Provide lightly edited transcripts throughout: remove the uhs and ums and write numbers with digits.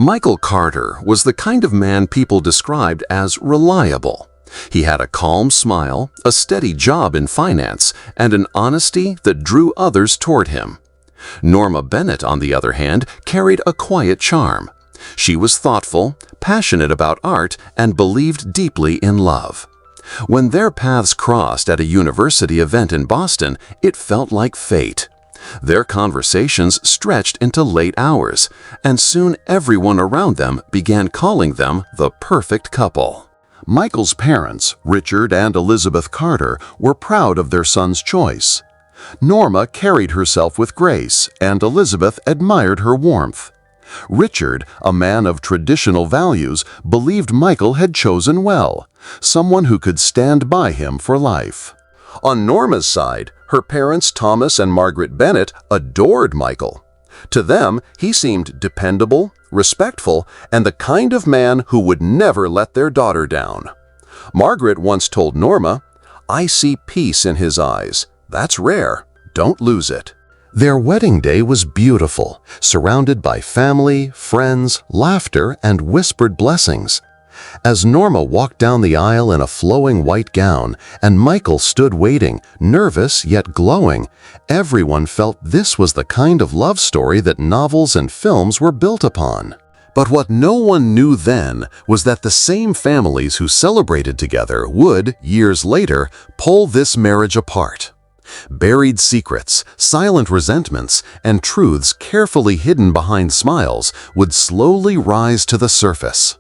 Michael Carter was the kind of man people described as reliable. He had a calm smile, a steady job in finance, and an honesty that drew others toward him. Norma Bennett, on the other hand, carried a quiet charm. She was thoughtful, passionate about art, and believed deeply in love. When their paths crossed at a university event in Boston, it felt like fate. Their conversations stretched into late hours, and soon everyone around them began calling them the perfect couple. Michael's parents, Richard and Elizabeth Carter, were proud of their son's choice. Norma carried herself with grace, and Elizabeth admired her warmth. Richard, a man of traditional values, believed Michael had chosen well, someone who could stand by him for life. On Norma's side, her parents Thomas and Margaret Bennett adored Michael. To them, he seemed dependable, respectful, and the kind of man who would never let their daughter down. Margaret once told Norma, "I see peace in his eyes. That's rare. Don't lose it." Their wedding day was beautiful, surrounded by family, friends, laughter, and whispered blessings. As Norma walked down the aisle in a flowing white gown and Michael stood waiting, nervous yet glowing, everyone felt this was the kind of love story that novels and films were built upon. But what no one knew then was that the same families who celebrated together would, years later, pull this marriage apart. Buried secrets, silent resentments, and truths carefully hidden behind smiles would slowly rise to the surface.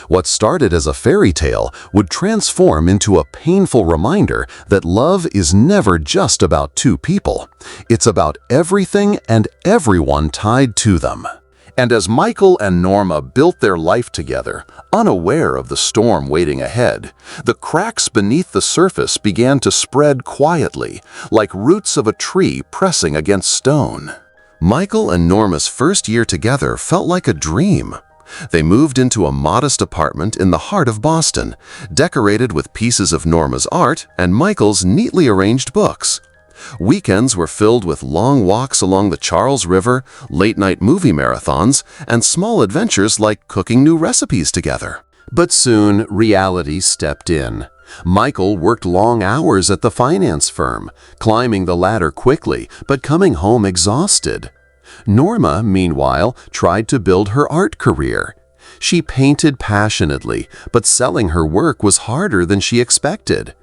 What started as a fairy tale would transform into a painful reminder that love is never just about two people. It's about everything and everyone tied to them. And as Michael and Norma built their life together, unaware of the storm waiting ahead, the cracks beneath the surface began to spread quietly, like roots of a tree pressing against stone. Michael and Norma's first year together felt like a dream. They moved into a modest apartment in the heart of Boston, decorated with pieces of Norma's art and Michael's neatly arranged books. Weekends were filled with long walks along the Charles River, late-night movie marathons, and small adventures like cooking new recipes together. But soon, reality stepped in. Michael worked long hours at the finance firm, climbing the ladder quickly, but coming home exhausted. Norma, meanwhile, tried to build her art career. She painted passionately, but selling her work was harder than she expected.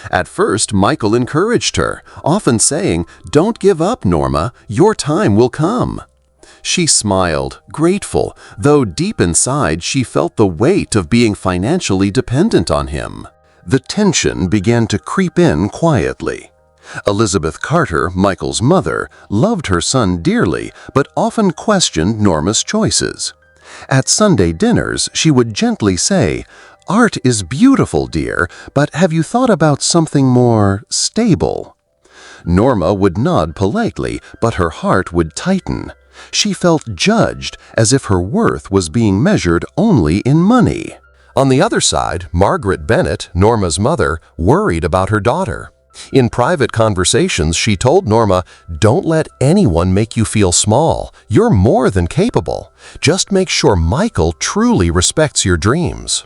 At first, Michael encouraged her, often saying, "Don't give up, Norma, your time will come." She smiled, grateful, though deep inside she felt the weight of being financially dependent on him. The tension began to creep in quietly. Elizabeth Carter, Michael's mother, loved her son dearly, but often questioned Norma's choices. At Sunday dinners, she would gently say, "Art is beautiful, dear, but have you thought about something more stable?" Norma would nod politely, but her heart would tighten. She felt judged, as if her worth was being measured only in money. On the other side, Margaret Bennett, Norma's mother, worried about her daughter. In private conversations, she told Norma, "Don't let anyone make you feel small. You're more than capable. Just make sure Michael truly respects your dreams."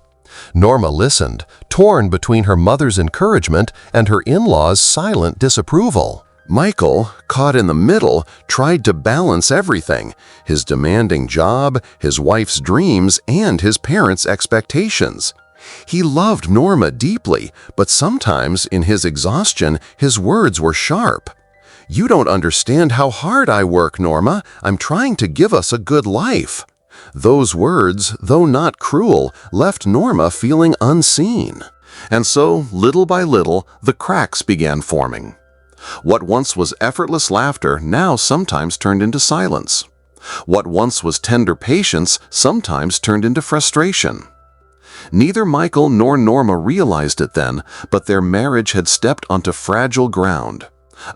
Norma listened, torn between her mother's encouragement and her in-laws' silent disapproval. Michael, caught in the middle, tried to balance everything: his demanding job, his wife's dreams, and his parents' expectations. He loved Norma deeply, but sometimes, in his exhaustion, his words were sharp. "You don't understand how hard I work, Norma. I'm trying to give us a good life." Those words, though not cruel, left Norma feeling unseen. And so, little by little, the cracks began forming. What once was effortless laughter now sometimes turned into silence. What once was tender patience sometimes turned into frustration. Neither Michael nor Norma realized it then, but their marriage had stepped onto fragile ground.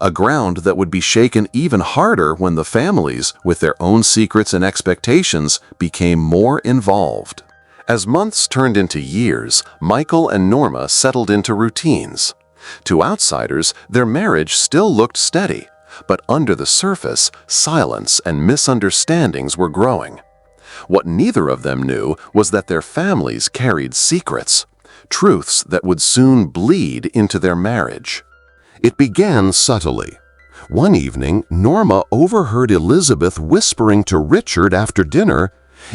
A ground that would be shaken even harder when the families, with their own secrets and expectations, became more involved. As months turned into years, Michael and Norma settled into routines. To outsiders, their marriage still looked steady, but under the surface, silence and misunderstandings were growing. What neither of them knew was that their families carried secrets, truths that would soon bleed into their marriage. It began subtly. One evening, Norma overheard Elizabeth whispering to Richard after dinner,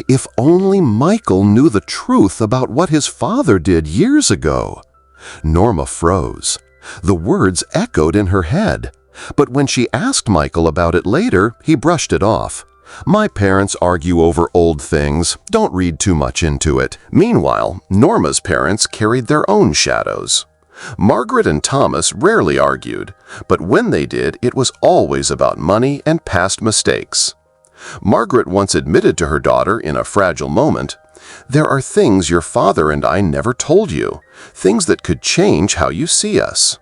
"If only Michael knew the truth about what his father did years ago." Norma froze. The words echoed in her head. But when she asked Michael about it later, he brushed it off. "My parents argue over old things. Don't read too much into it." Meanwhile, Norma's parents carried their own shadows. Margaret and Thomas rarely argued, but when they did, it was always about money and past mistakes. Margaret once admitted to her daughter in a fragile moment, "There are things your father and I never told you, things that could change how you see us."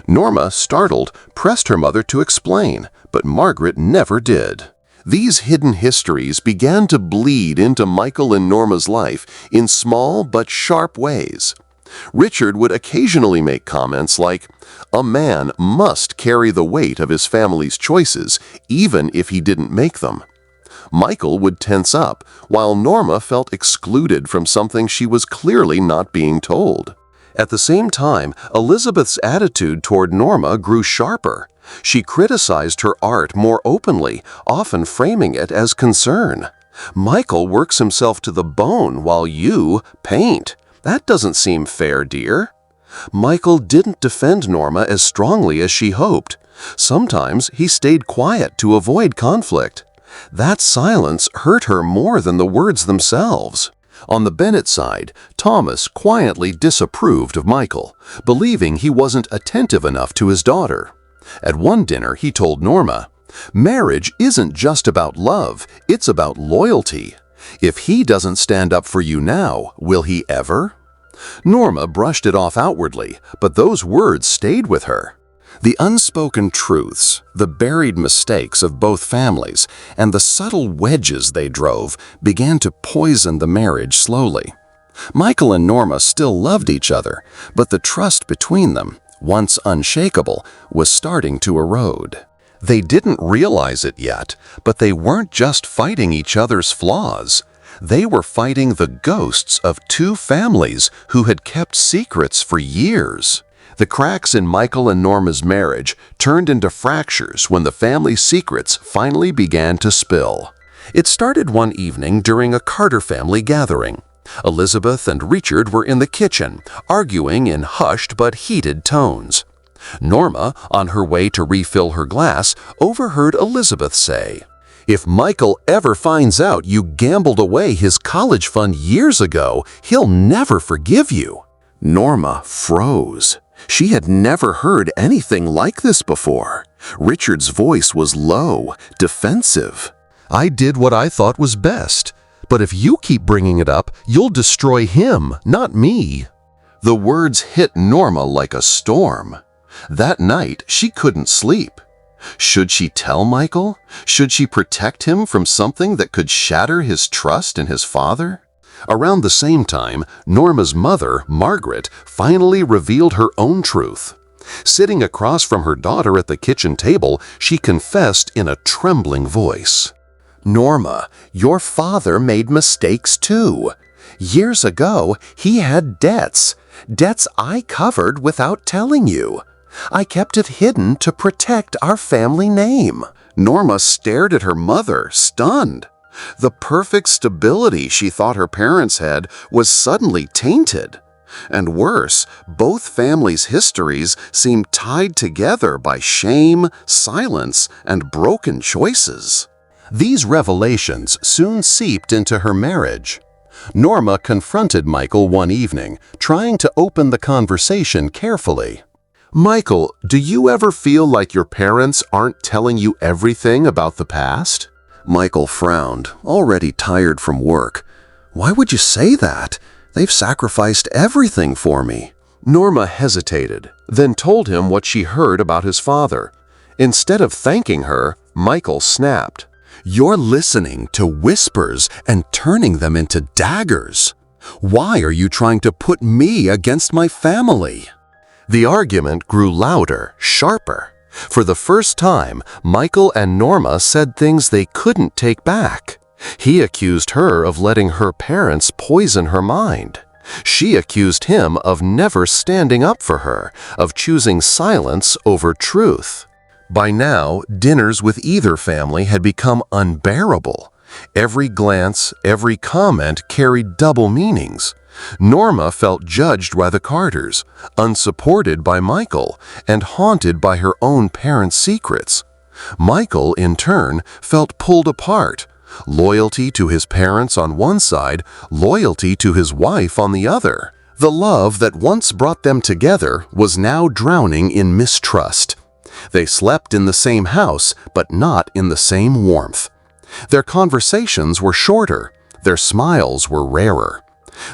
Norma, startled, pressed her mother to explain, but Margaret never did. These hidden histories began to bleed into Michael and Norma's life in small but sharp ways. Richard would occasionally make comments like, "A man must carry the weight of his family's choices, even if he didn't make them." Michael would tense up, while Norma felt excluded from something she was clearly not being told. At the same time, Elizabeth's attitude toward Norma grew sharper. She criticized her art more openly, often framing it as concern. "Michael works himself to the bone while you paint. That doesn't seem fair, dear." Michael didn't defend Norma as strongly as she hoped. Sometimes he stayed quiet to avoid conflict. That silence hurt her more than the words themselves. On the Bennett side, Thomas quietly disapproved of Michael, believing he wasn't attentive enough to his daughter. At one dinner, he told Norma, "Marriage isn't just about love, it's about loyalty. If he doesn't stand up for you now, will he ever?" Norma brushed it off outwardly, but those words stayed with her. The unspoken truths, the buried mistakes of both families, and the subtle wedges they drove began to poison the marriage slowly. Michael and Norma still loved each other, but the trust between them, once unshakable, was starting to erode. They didn't realize it yet, but they weren't just fighting each other's flaws. They were fighting the ghosts of two families who had kept secrets for years. The cracks in Michael and Norma's marriage turned into fractures when the family secrets finally began to spill. It started one evening during a Carter family gathering. Elizabeth and Richard were in the kitchen, arguing in hushed but heated tones. Norma, on her way to refill her glass, overheard Elizabeth say, "If Michael ever finds out you gambled away his college fund years ago, he'll never forgive you." Norma froze. She had never heard anything like this before. Richard's voice was low, defensive. "I did what I thought was best, but if you keep bringing it up, you'll destroy him, not me." The words hit Norma like a storm. That night, she couldn't sleep. Should she tell Michael? Should she protect him from something that could shatter his trust in his father? Around the same time, Norma's mother, Margaret, finally revealed her own truth. Sitting across from her daughter at the kitchen table, she confessed in a trembling voice, "Norma, your father made mistakes too. Years ago, he had debts I covered without telling you. I kept it hidden to protect our family name." Norma stared at her mother, stunned. The perfect stability she thought her parents had was suddenly tainted. And worse, both families' histories seemed tied together by shame, silence, and broken choices. These revelations soon seeped into her marriage. Norma confronted Michael one evening, trying to open the conversation carefully. "Michael, do you ever feel like your parents aren't telling you everything about the past?" Michael frowned, already tired from work. "Why would you say that? They've sacrificed everything for me." Norma hesitated, then told him what she heard about his father. Instead of thanking her, Michael snapped, "You're listening to whispers and turning them into daggers. Why are you trying to put me against my family?" The argument grew louder, sharper. For the first time, Michael and Norma said things they couldn't take back. He accused her of letting her parents poison her mind. She accused him of never standing up for her, of choosing silence over truth. By now, dinners with either family had become unbearable. Every glance, every comment carried double meanings. Norma felt judged by the Carters, unsupported by Michael, and haunted by her own parents' secrets. Michael, in turn, felt pulled apart. Loyalty to his parents on one side, loyalty to his wife on the other. The love that once brought them together was now drowning in mistrust. They slept in the same house, but not in the same warmth. Their conversations were shorter. Their smiles were rarer.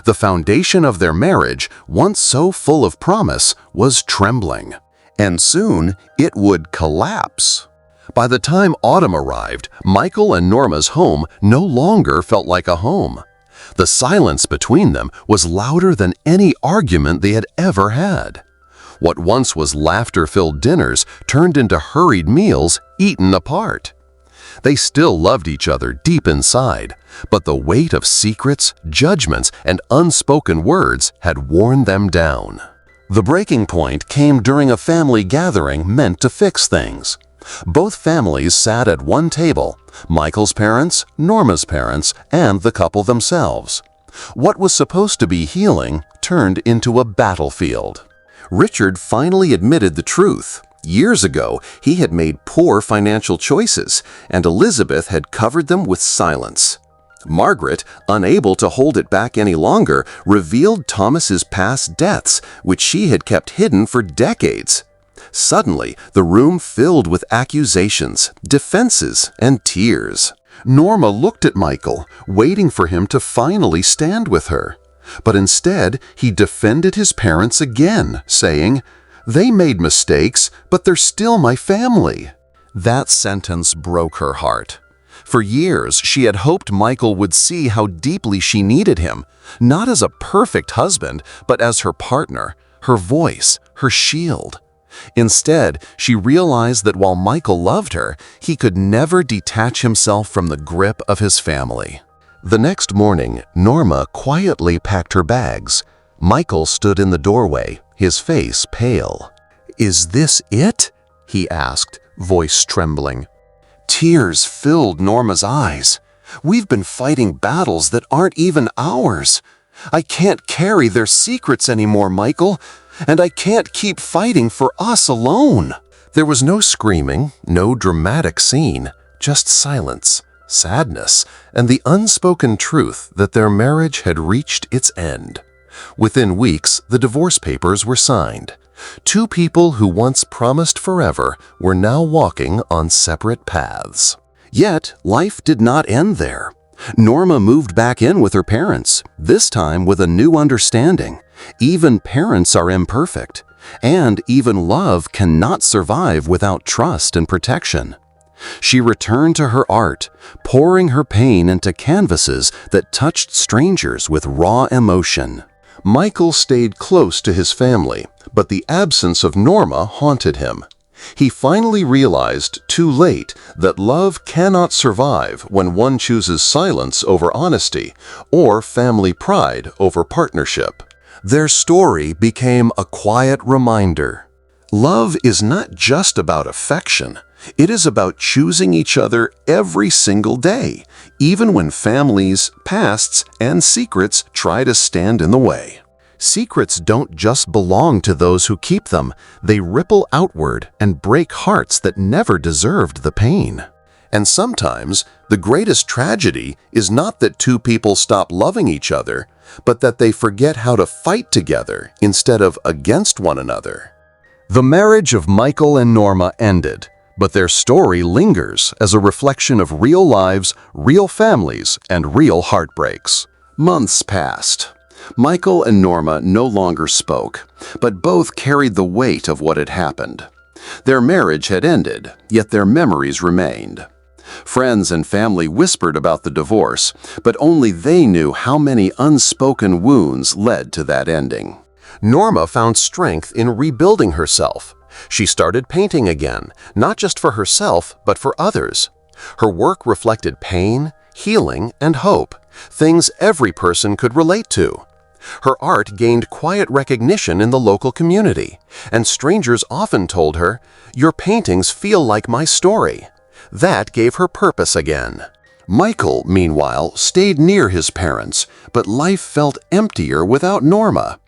The foundation of their marriage, once so full of promise, was trembling. And soon it would collapse. By the time autumn arrived, Michael and Norma's home no longer felt like a home. The silence between them was louder than any argument they had ever had. What once was laughter-filled dinners turned into hurried meals eaten apart. They still loved each other deep inside, but the weight of secrets, judgments, and unspoken words had worn them down. The breaking point came during a family gathering meant to fix things. Both families sat at one table, Michael's parents, Norma's parents, and the couple themselves. What was supposed to be healing turned into a battlefield. Richard finally admitted the truth. Years ago, he had made poor financial choices, and Elizabeth had covered them with silence. Margaret, unable to hold it back any longer, revealed Thomas's past deaths, which she had kept hidden for decades. Suddenly, the room filled with accusations, defenses, and tears. Norma looked at Michael, waiting for him to finally stand with her. But instead, he defended his parents again, saying, "They made mistakes, but they're still my family." That sentence broke her heart. For years, she had hoped Michael would see how deeply she needed him, not as a perfect husband, but as her partner, her voice, her shield. Instead, she realized that while Michael loved her, he could never detach himself from the grip of his family. The next morning, Norma quietly packed her bags. Michael stood in the doorway, his face pale. "Is this it?" he asked, voice trembling. Tears filled Norma's eyes. "We've been fighting battles that aren't even ours. I can't carry their secrets anymore, Michael. And I can't keep fighting for us alone." There was no screaming, no dramatic scene, just silence, sadness, and the unspoken truth that their marriage had reached its end. Within weeks, the divorce papers were signed. Two people who once promised forever were now walking on separate paths. Yet, life did not end there. Norma moved back in with her parents, this time with a new understanding. Even parents are imperfect, and even love cannot survive without trust and protection. She returned to her art, pouring her pain into canvases that touched strangers with raw emotion. Michael stayed close to his family, but the absence of Norma haunted him. He finally realized, too late, that love cannot survive when one chooses silence over honesty or family pride over partnership. Their story became a quiet reminder. Love is not just about affection. It is about choosing each other every single day, even when families, pasts, and secrets try to stand in the way. Secrets don't just belong to those who keep them. They ripple outward and break hearts that never deserved the pain. And sometimes, the greatest tragedy is not that two people stop loving each other, but that they forget how to fight together instead of against one another. The marriage of Michael and Norma ended, but their story lingers as a reflection of real lives, real families, and real heartbreaks. Months passed. Michael and Norma no longer spoke, but both carried the weight of what had happened. Their marriage had ended, yet their memories remained. Friends and family whispered about the divorce, but only they knew how many unspoken wounds led to that ending. Norma found strength in rebuilding herself. She started painting again, not just for herself, but for others. Her work reflected pain, healing, and hope, things every person could relate to. Her art gained quiet recognition in the local community, and strangers often told her, "Your paintings feel like my story." That gave her purpose again. Michael, meanwhile, stayed near his parents, but life felt emptier without Norma.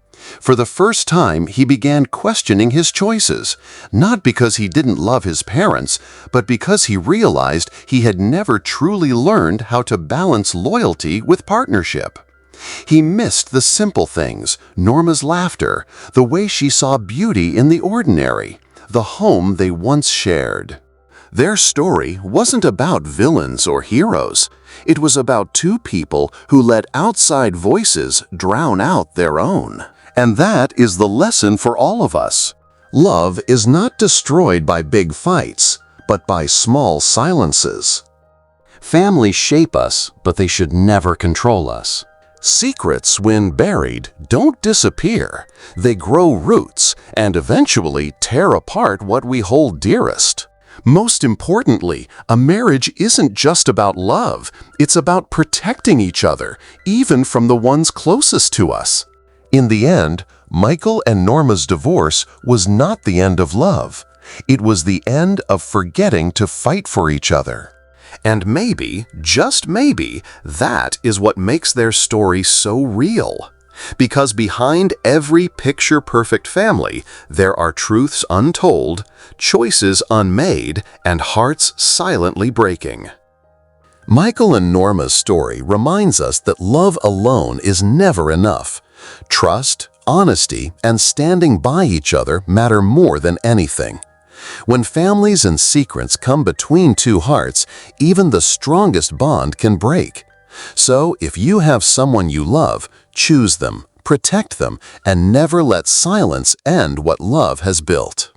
For the first time, he began questioning his choices, not because he didn't love his parents, but because he realized he had never truly learned how to balance loyalty with partnership. He missed the simple things, Norma's laughter, the way she saw beauty in the ordinary, the home they once shared. Their story wasn't about villains or heroes. It was about two people who let outside voices drown out their own. And that is the lesson for all of us. Love is not destroyed by big fights, but by small silences. Families shape us, but they should never control us. Secrets, when buried, don't disappear. They grow roots and eventually tear apart what we hold dearest. Most importantly, a marriage isn't just about love. It's about protecting each other, even from the ones closest to us. In the end, Michael and Norma's divorce was not the end of love. It was the end of forgetting to fight for each other. And maybe, just maybe, that is what makes their story so real. Because behind every picture-perfect family, there are truths untold, choices unmade, and hearts silently breaking. Michael and Norma's story reminds us that love alone is never enough. Trust, honesty, and standing by each other matter more than anything. When families and secrets come between two hearts, even the strongest bond can break. So, if you have someone you love, choose them, protect them, and never let silence end what love has built.